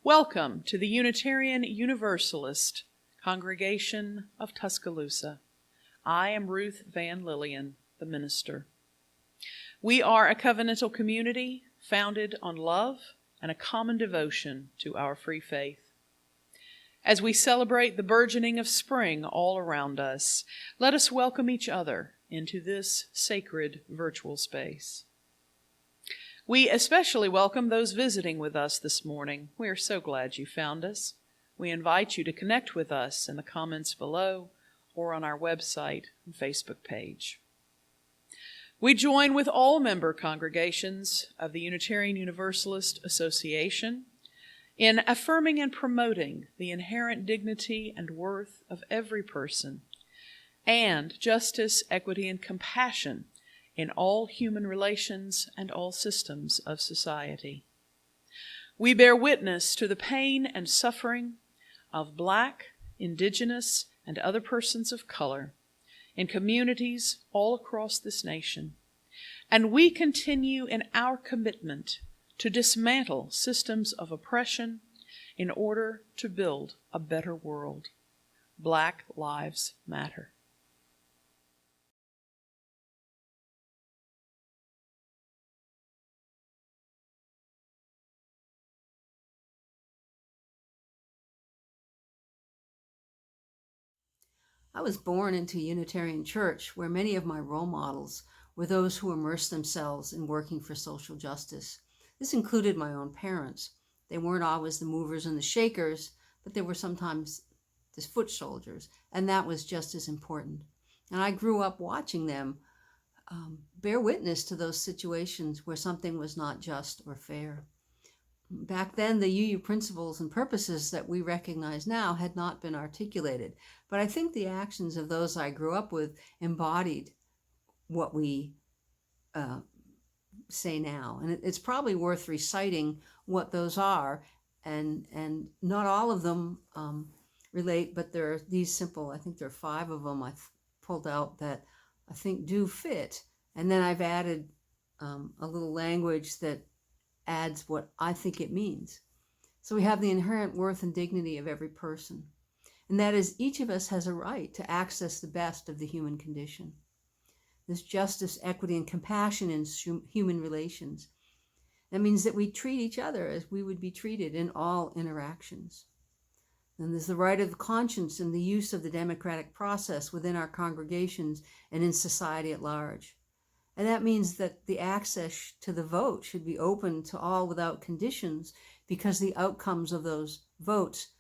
Welcome to the Unitarian Universalist Congregation of Tuscaloosa. I am Ruth Van Lillian, the minister. We are a covenantal community founded on love and a common devotion to our free faith. As we celebrate the burgeoning of spring all around us, let us welcome each other into this sacred virtual space. We especially welcome those visiting with us this morning. We are so glad you found us. We invite you to connect with us in the comments below or on our website and Facebook page. We join with all member congregations of the Unitarian Universalist Association in affirming and promoting the inherent dignity and worth of every person, and justice, equity, and compassion in all human relations and all systems of society. We bear witness to the pain and suffering of Black, Indigenous, and other persons of color in communities all across this nation, and we continue in our commitment to dismantle systems of oppression in order to build a better world. Black Lives Matter. I was born into a Unitarian church where many of my role models were those who immersed themselves in working for social justice. This included my own parents. They weren't always the movers and the shakers, but they were sometimes the foot soldiers, and that was just as important. And I grew up watching them bear witness to those situations where something was not just or fair. Back then, the UU principles and purposes that we recognize now had not been articulated, but I think the actions of those I grew up with embodied what we say now. And it's probably worth reciting what those are, and not all of them relate, but there are these simple, I think there are 5 of them I've pulled out that I think do fit. And then I've added a little language that adds what I think it means. So we have the inherent worth and dignity of every person. And that is, each of us has a right to access the best of the human condition. This justice, equity, and compassion in human relations. That means that we treat each other as we would be treated in all interactions. Then there's the right of conscience and the use of the democratic process within our congregations and in society at large. And that means that the access to the vote should be open to all without conditions, because the outcomes of those votes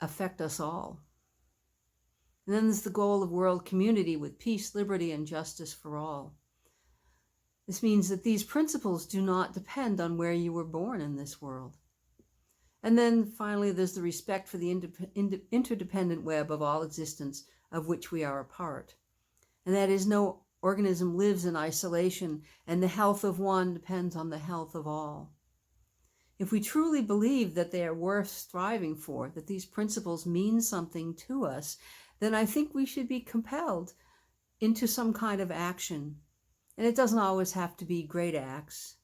affect us all. And then there's the goal of world community with peace, liberty, and justice for all. This means that these principles do not depend on where you were born in this world. And then finally, there's the respect for the interdependent web of all existence of which we are a part. And that is, no organism lives in isolation, and the health of one depends on the health of all. If we truly believe that they are worth striving for, that these principles mean something to us, then I think we should be compelled into some kind of action. And it doesn't always have to be great acts.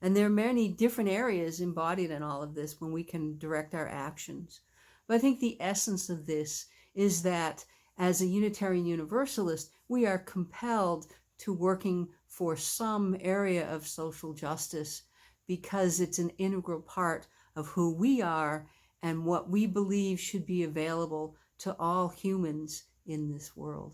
And there are many different areas embodied in all of this when we can direct our actions. But I think the essence of this is that as a Unitarian Universalist, we are compelled to working for some area of social justice because it's an integral part of who we are and what we believe should be available to all humans in this world.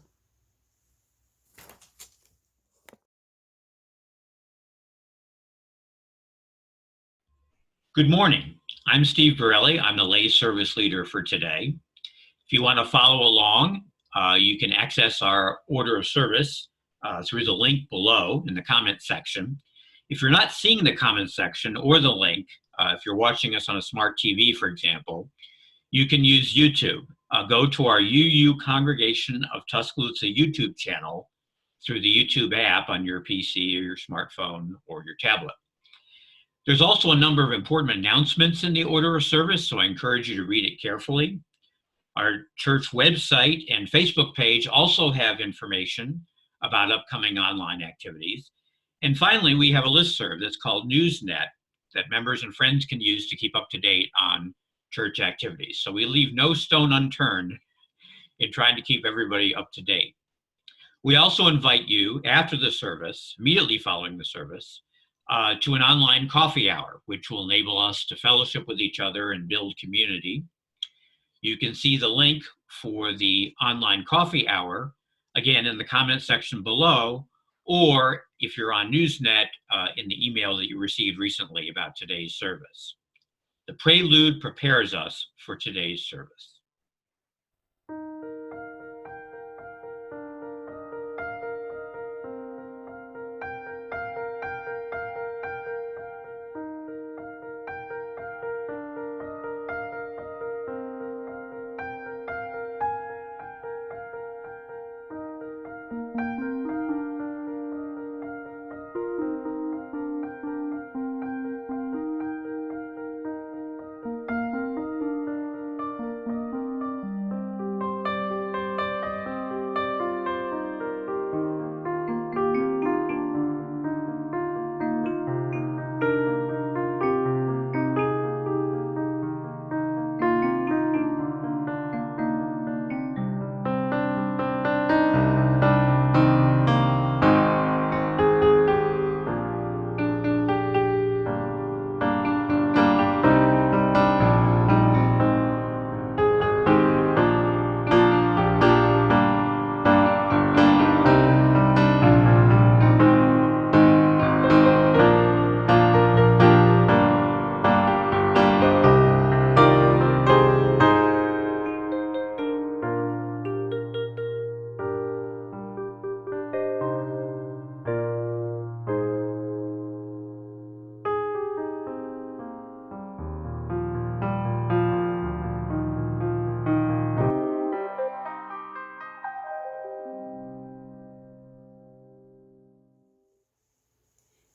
Good morning. I'm Steve Borelli. I'm the lay service leader for today. If you want to follow along, you can access our order of service through the link below in the comment section. If you're not seeing the comment section or the link, if you're watching us on a smart TV, for example, you can use YouTube. Go to our UU Congregation of Tuscaloosa YouTube channel through the YouTube app on your PC or your smartphone or your tablet. There's also a number of important announcements in the order of service, so I encourage you to read it carefully. Our church website and Facebook page also have information about upcoming online activities. And finally, we have a listserv that's called NewsNet, that members and friends can use to keep up to date on church activities. So we leave no stone unturned in trying to keep everybody up to date. We also invite you after the service, immediately following the service, to an online coffee hour, which will enable us to fellowship with each other and build community. You can see the link for the online coffee hour, again, in the comment section below, or if you're on Newsnet, in the email that you received recently about today's service. The prelude prepares us for today's service.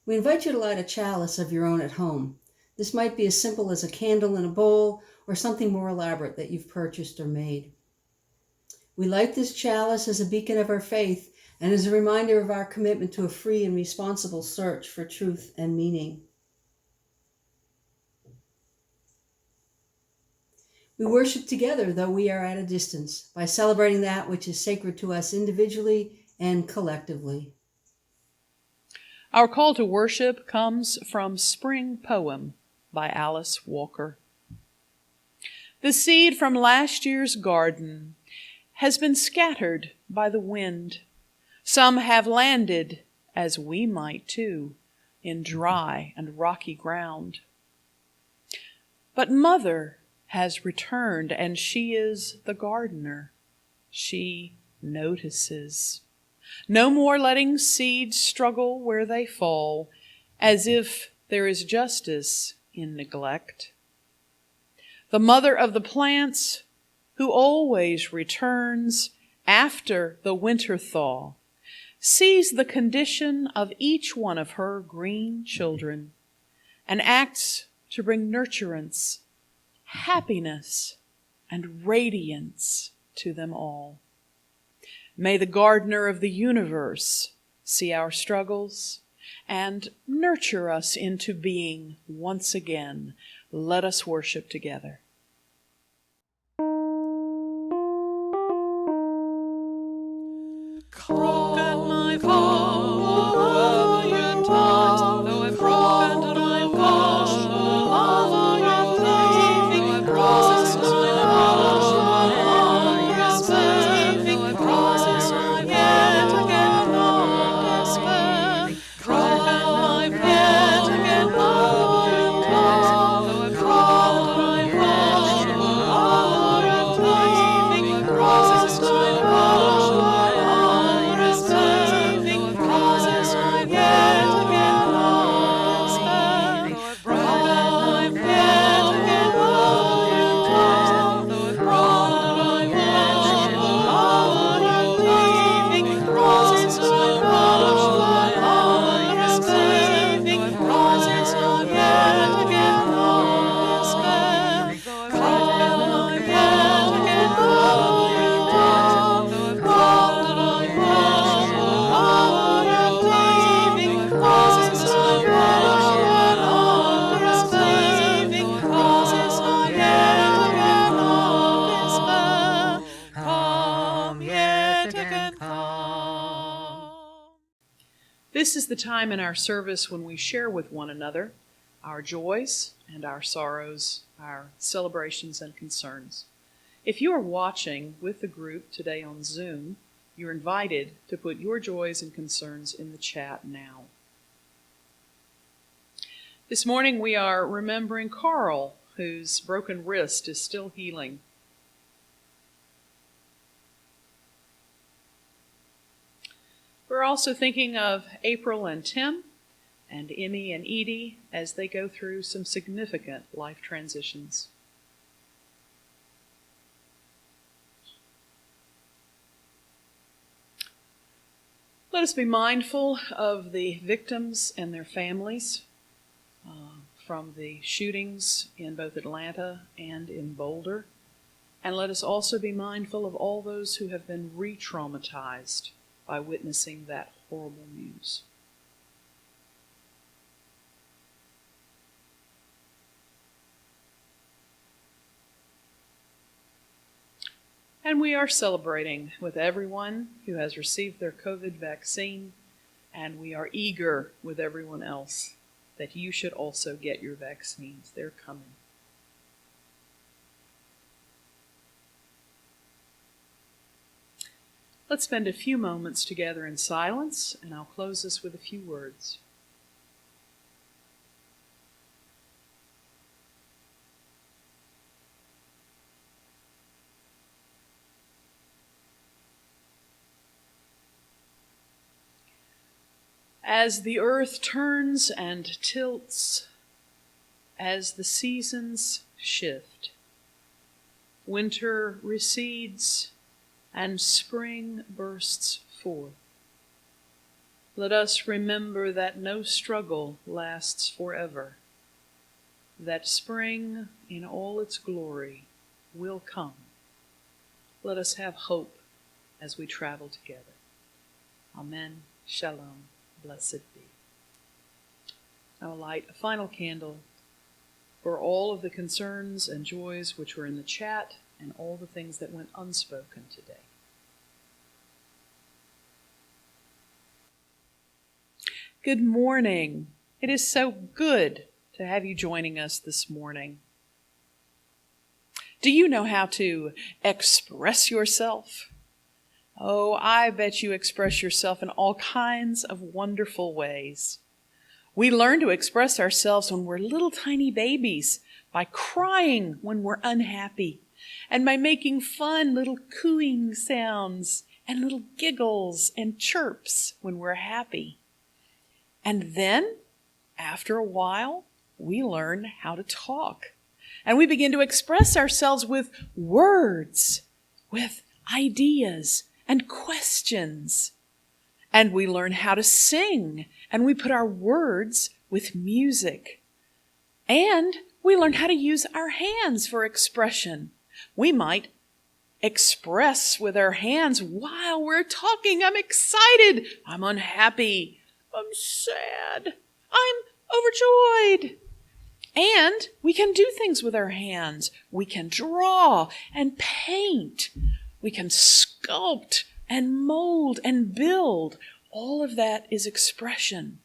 We invite you to light a chalice of your own at home. This might be as simple as a candle in a bowl or something more elaborate that you've purchased or made. We light this chalice as a beacon of our faith and as a reminder of our commitment to a free and responsible search for truth and meaning. We worship together, though we are at a distance, by celebrating that which is sacred to us individually and collectively. Our call to worship comes from Spring Poem by Alice Walker. The seed from last year's garden has been scattered by the wind. Some have landed, as we might too, in dry and rocky ground. But Mother has returned, and she is the gardener. She notices. No more letting seeds struggle where they fall, as if there is justice in neglect. The mother of the plants, who always returns after the winter thaw, sees the condition of each one of her green children and acts to bring nurturance, happiness, and radiance to them all. May the gardener of the universe see our struggles and nurture us into being once again. Let us worship together. Crook at my fall, wherever you touch, though I've crooked and I've gone, wherever you leaving crosses my path, leaving crosses I yet again not despair. Crook and I've yet again not though I've crooked and I've gone. This is the time in our service when we share with one another our joys and our sorrows, our celebrations and concerns. If you are watching with the group today on Zoom, you're invited to put your joys and concerns in the chat now. This morning we are remembering Carl, whose broken wrist is still healing. We're also thinking of April and Tim, and Emmy and Edie as they go through some significant life transitions. Let us be mindful of the victims and their families from the shootings in both Atlanta and in Boulder. And let us also be mindful of all those who have been re-traumatized by witnessing that horrible news. And we are celebrating with everyone who has received their COVID vaccine, and we are eager with everyone else that you should also get your vaccines. They're coming. Let's spend a few moments together in silence, and I'll close this with a few words. As the earth turns and tilts, as the seasons shift, winter recedes and spring bursts forth, let us remember that no struggle lasts forever, that spring in all its glory will come. Let us have hope as we travel together. Amen. Shalom. Blessed be. I will light a final candle for all of the concerns and joys which were in the chat and all the things that went unspoken today. Good morning. It is so good to have you joining us this morning. Do you know how to express yourself? Oh, I bet you express yourself in all kinds of wonderful ways. We learn to express ourselves when we're little tiny babies by crying when we're unhappy and by making fun little cooing sounds and little giggles and chirps when we're happy. And then, after a while, we learn how to talk. And we begin to express ourselves with words, with ideas, and questions. And we learn how to sing, and we put our words with music. And we learn how to use our hands for expression. We might express with our hands while we're talking. I'm excited. I'm unhappy. I'm sad. I'm overjoyed. And we can do things with our hands. We can draw and paint. We can sculpt and mold and build. All of that is expression.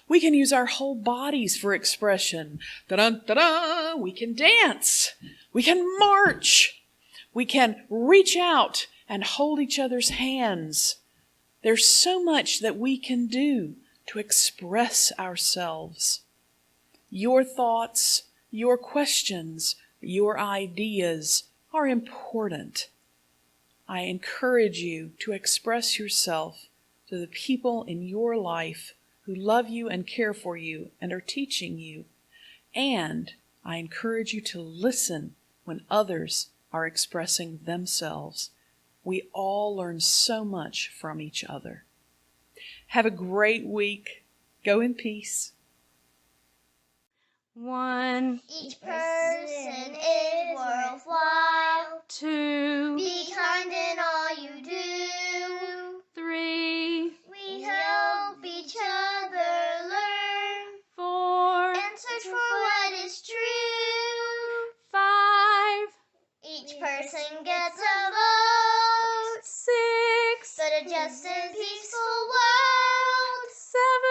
We can use our whole bodies for expression. Da-da-da-da! We can dance. We can march. We can reach out and hold each other's hands. There's so much that we can do to express ourselves. Your thoughts, your questions, your ideas are important. I encourage you to express yourself to the people in your life who love you and care for you and are teaching you. And I encourage you to listen when others are expressing themselves. We all learn so much from each other. Have a great week. Go in peace. 1, Each person is worthwhile. 2, Be kind in all you do. 3, We help each other learn 4, and search for what is true. 5, Each person gets a vote, 6, but a just and peaceful world 7,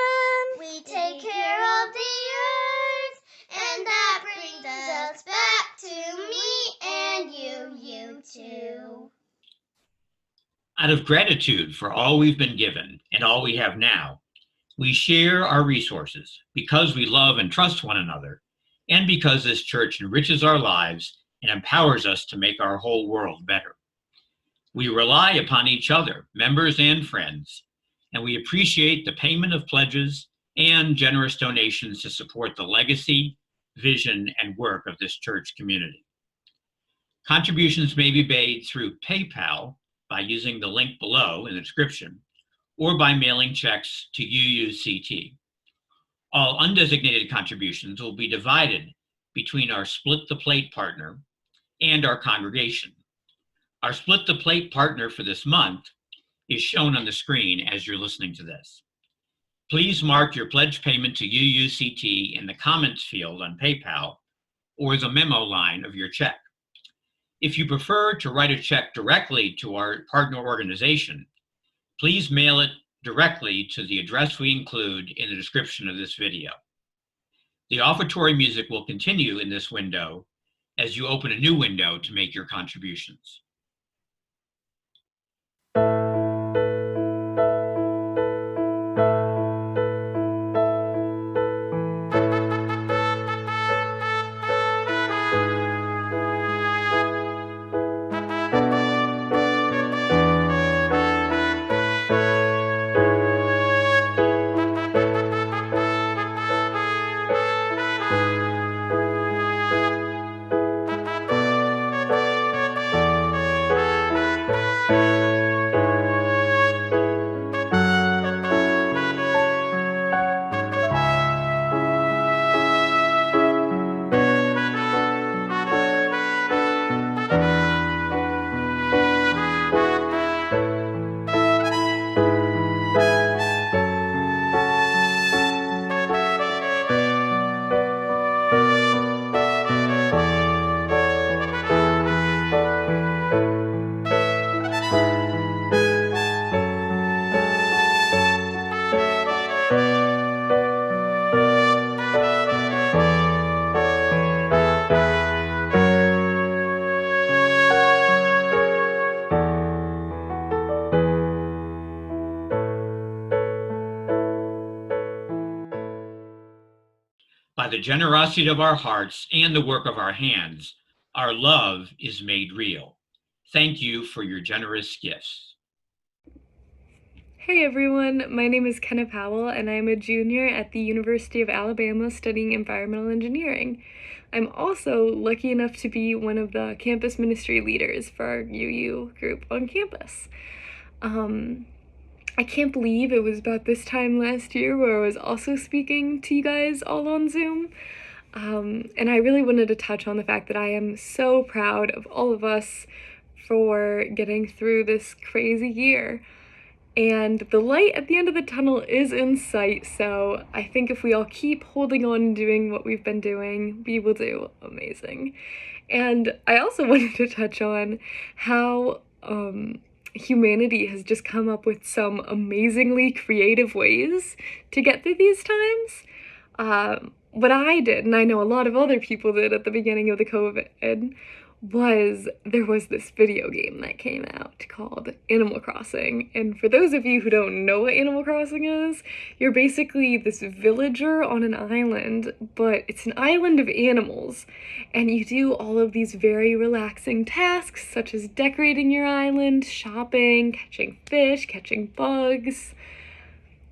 Out of gratitude for all we've been given and all we have now, we share our resources because we love and trust one another, and because this church enriches our lives and empowers us to make our whole world better. We rely upon each other, members and friends, and we appreciate the payment of pledges and generous donations to support the legacy, vision, and work of this church community. Contributions may be made through PayPal by using the link below in the description, or by mailing checks to UUCT. All undesignated contributions will be divided between our Split the Plate partner and our congregation. Our Split the Plate partner for this month is shown on the screen as you're listening to this. Please mark your pledge payment to UUCT in the comments field on PayPal or the memo line of your check. If you prefer to write a check directly to our partner organization, please mail it directly to the address we include in the description of this video. The offertory music will continue in this window as you open a new window to make your contributions. By the generosity of our hearts and the work of our hands, our love is made real. Thank you for your generous gifts. Hey everyone, my name is Kenna Powell and I'm a junior at the University of Alabama studying environmental engineering. I'm also lucky enough to be one of the campus ministry leaders for our UU group on campus. I can't believe it was about this time last year where I was also speaking to you guys all on Zoom. And I really wanted to touch on the fact that I am so proud of all of us for getting through this crazy year. And the light at the end of the tunnel is in sight, so I think if we all keep holding on and doing what we've been doing, we will do amazing. And I also wanted to touch on how humanity has just come up with some amazingly creative ways to get through these times. What I did, and I know a lot of other people did at the beginning of the COVID, was there was this video game that came out called Animal Crossing. And for those of you who don't know what Animal Crossing is, you're basically this villager on an island, but it's an island of animals. And you do all of these very relaxing tasks, such as decorating your island, shopping, catching fish, catching bugs,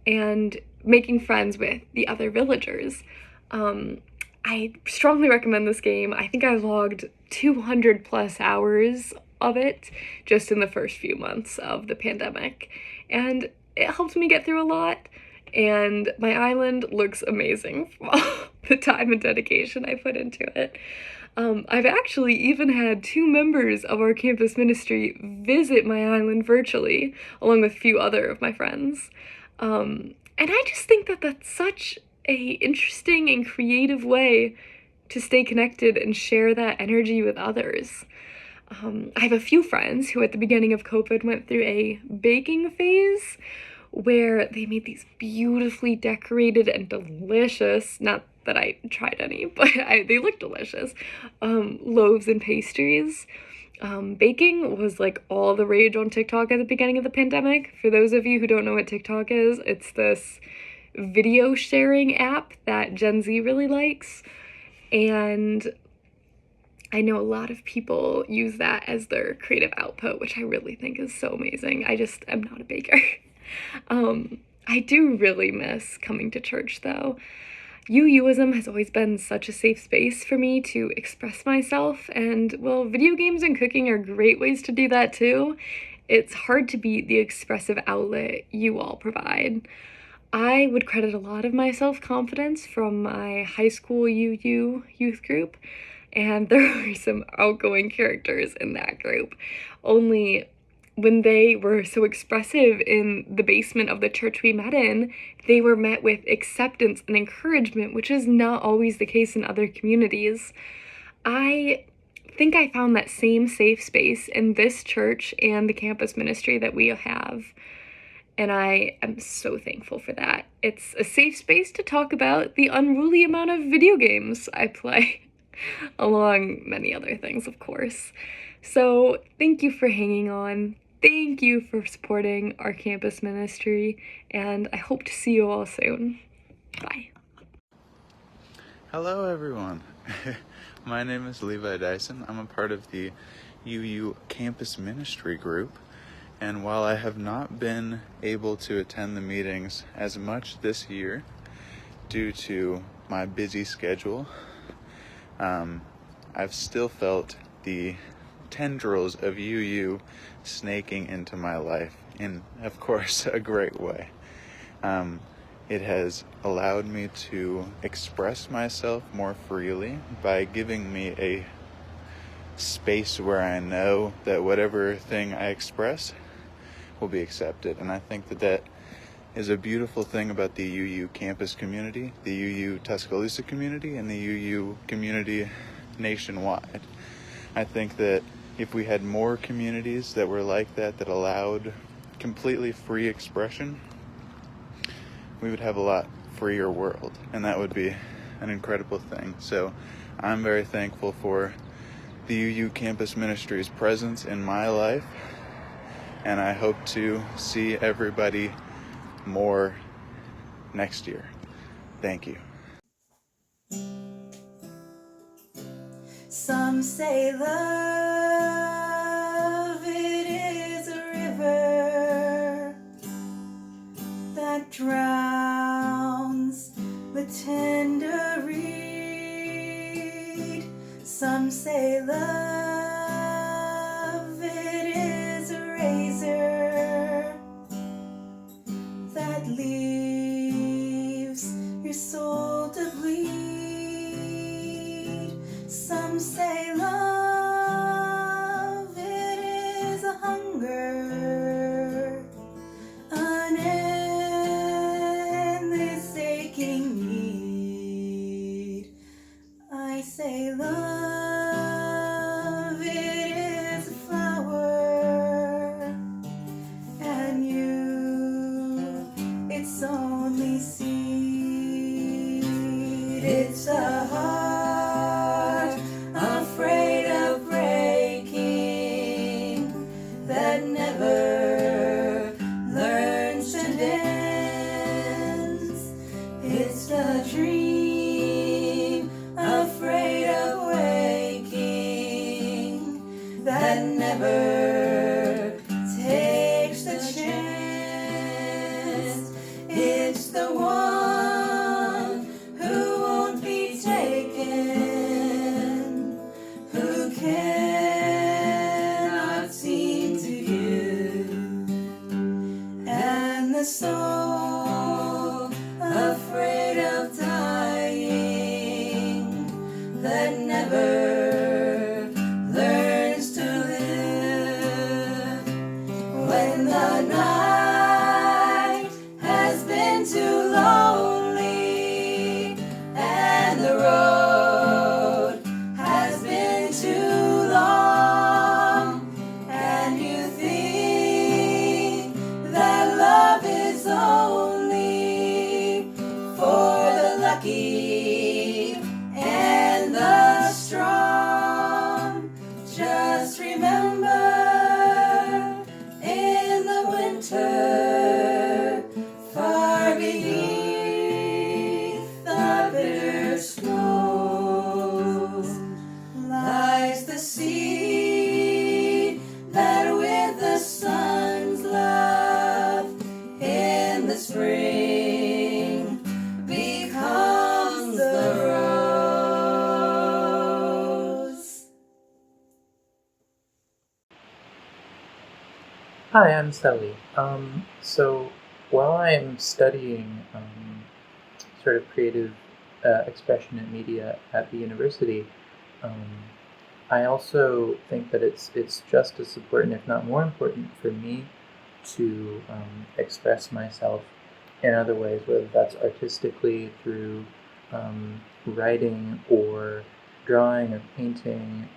and making friends with the other villagers. I strongly recommend this game. I think I logged 200 plus hours of it just in the first few months of the pandemic, and it helped me get through a lot, and my island looks amazing from all the time and dedication I put into it. I've actually even had 2 members of our campus ministry visit my island virtually, along with a few other of my friends, and I just think that that's such a interesting and creative way to stay connected and share that energy with others. I have a few friends who at the beginning of COVID went through a baking phase where they made these beautifully decorated and delicious, not that I tried any, but they look delicious, loaves and pastries. Baking was like all the rage on TikTok at the beginning of the pandemic. For those of you who don't know what TikTok is, it's this video sharing app that Gen Z really likes. And I know a lot of people use that as their creative output, which I really think is so amazing. I just am not a baker. I do really miss coming to church though. UUism has always been such a safe space for me to express myself, and well, video games and cooking are great ways to do that too. It's hard to beat the expressive outlet you all provide. I would credit a lot of my self-confidence from my high school UU youth group, and there were some outgoing characters in that group. Only when they were so expressive in the basement of the church we met in, they were met with acceptance and encouragement, which is not always the case in other communities. I think I found that same safe space in this church and the campus ministry that we have. And I am so thankful for that. It's a safe space to talk about the unruly amount of video games I play, along many other things, of course. So thank you for hanging on. Thank you for supporting our campus ministry, and I hope to see you all soon. Bye. Hello everyone. My name is Levi Dyson. I'm a part of the UU campus ministry group, and while I have not been able to attend the meetings as much this year due to my busy schedule, I've still felt the tendrils of UU snaking into my life in, of course, a great way. It has allowed me to express myself more freely by giving me a space where I know that whatever thing I express will be accepted. And I think that that is a beautiful thing about the UU campus community, the UU Tuscaloosa community, and the UU community nationwide. I think that if we had more communities that were like that, that allowed completely free expression, we would have a lot freer world, and that would be an incredible thing. So I'm very thankful for the UU campus ministry's presence in my life, and I hope to see everybody more next year. Thank you. Some say love, it is a river that drowns the tender reed. Some say love, it is a razor that leaves your soul to bleed. Some say love, it is a hunger, an endless aching need. I say love, it is a flower, and you, it's only seed. It's a heart afraid of breaking, that never learns to dance. It's the dream afraid of waking, that never takes the chance. It's the one who won't be taken, who cannot seem to give, and the soul afraid of dying, that never learns to live. When the night has been too lonely and the road has been too long, and you think that love is only for the lucky and the strong, just remember Hi, I'm Sally. So while I'm studying sort of creative expression and media at the university, um, I also think that it's just as important, if not more important, for me to express myself in other ways, whether that's artistically through writing or drawing or painting.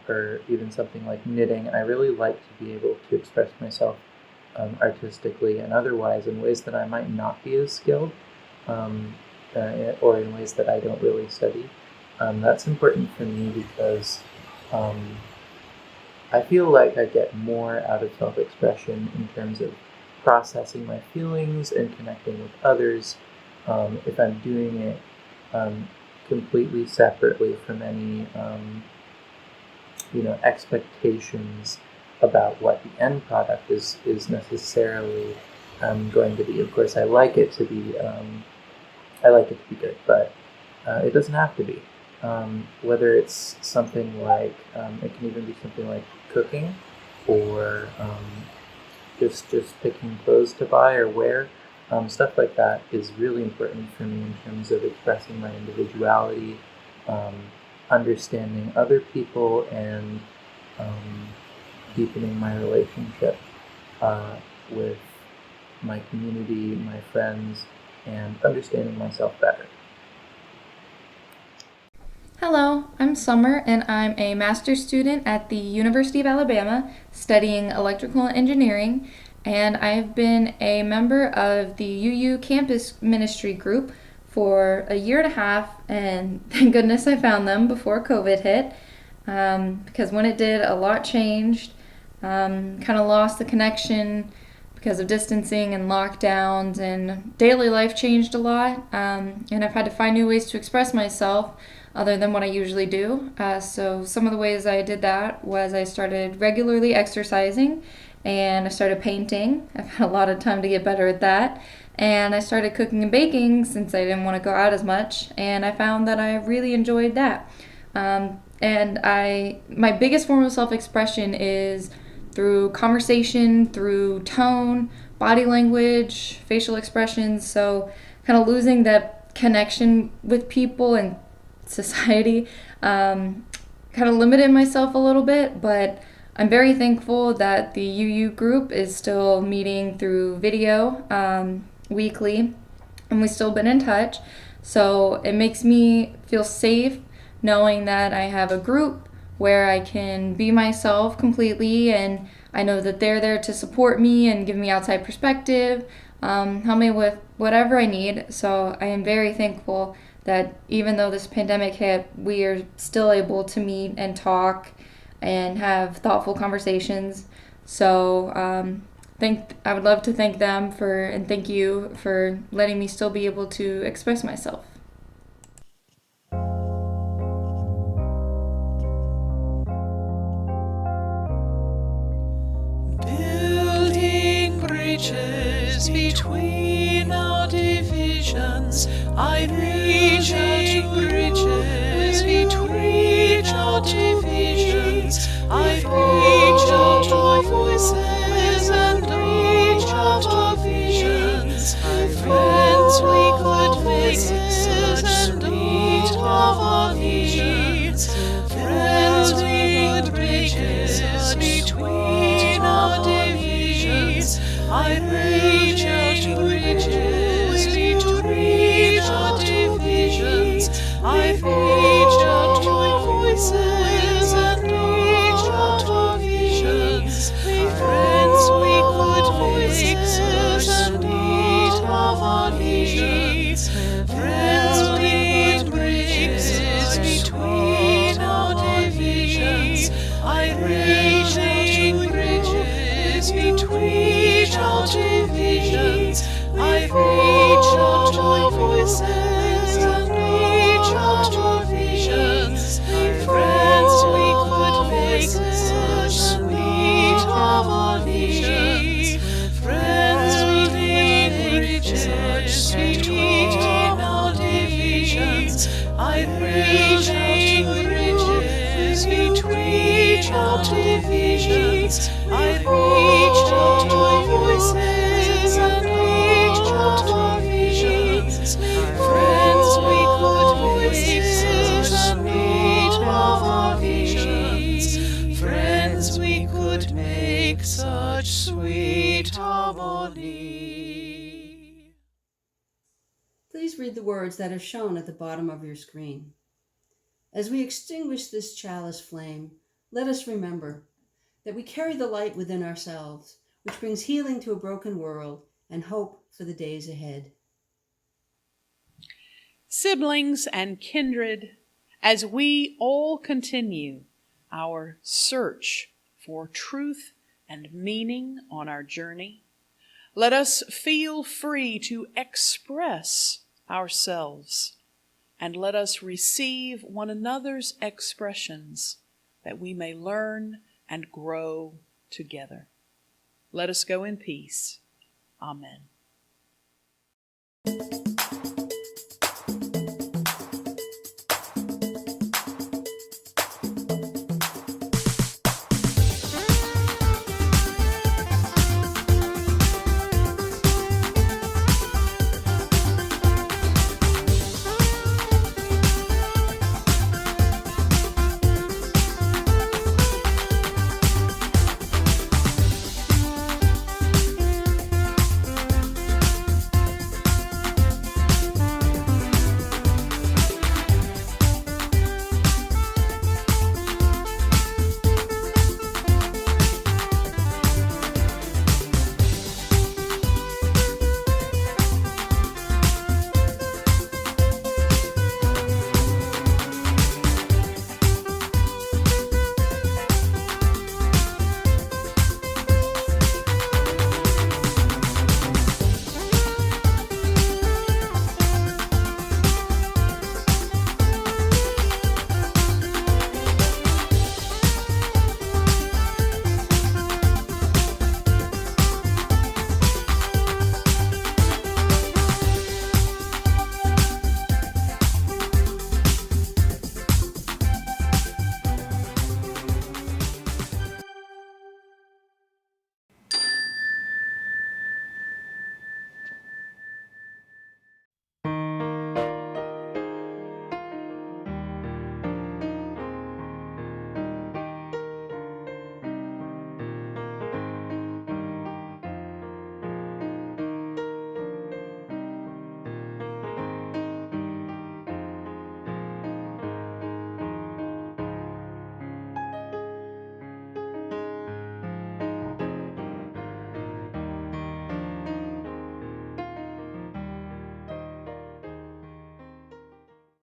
Or even something like knitting. I really like to be able to express myself artistically and otherwise in ways that I might not be as skilled, or in ways that I don't really study. That's important for me because I feel like I get more out of self-expression in terms of processing my feelings and connecting with others if I'm doing it completely separately from any expectations about what the end product is necessarily going to be. Of course, I like it to be good, but it doesn't have to be. Whether it's something like it can even be something like cooking, or just picking clothes to buy or wear. Stuff like that is really important for me in terms of expressing my individuality, understanding other people, and deepening my relationship with my community, my friends, and understanding myself better. Hello, I'm Summer, and I'm a master's student at the University of Alabama studying electrical engineering, and I've been a member of the UU campus ministry group for a year and a half, and thank goodness I found them before COVID hit, because when it did, a lot changed. Kind of lost the connection because of distancing and lockdowns, and daily life changed a lot, and I've had to find new ways to express myself other than what I usually do. So some of the ways I did that was I started regularly exercising, and I started painting. I've had a lot of time to get better at that. And I started cooking and baking since I didn't want to go out as much, and I found that I really enjoyed that. My biggest form of self-expression is through conversation, through tone, body language, facial expressions. So kind of losing that connection with people and society kind of limited myself a little bit, but I'm very thankful that the UU group is still meeting through video weekly, and we've still been in touch. So it makes me feel safe knowing that I have a group where I can be myself completely, and I know that they're there to support me and give me outside perspective, help me with whatever I need. So I am very thankful that even though this pandemic hit, we are still able to meet and talk and have thoughtful conversations. So I would love to thank them and thank you for letting me still be able to express myself. Building bridges between our divisions, I reach bridges between our divisions, I reach out our voices and reach out our visions. Friends, we could make and meet of our needs. Friends, we could bridges between our divisions. I reach out bridges between our divisions. I reach out our voices and reach out our visions. Friends, we could make and meet of our needs. Friends, we could bridges between our divisions. I reach out bridges between our divisions. I reach out our voices and reach out our visions. Friends, we could make and meet of our needs. Friends, we could bridges between our divisions. I reach out bridges between our divisions. I reach out my voices and reach out our visions. Friends, we could make such sweet our visions. Friends, we could make such sweet harmony. Please read the words that are shown at the bottom of your screen. As we extinguish this chalice flame, let us remember that we carry the light within ourselves, which brings healing to a broken world and hope for the days ahead. Siblings and kindred, as we all continue our search for truth and meaning on our journey, let us feel free to express ourselves, and let us receive one another's expressions that we may learn and grow together. Let us go in peace. Amen.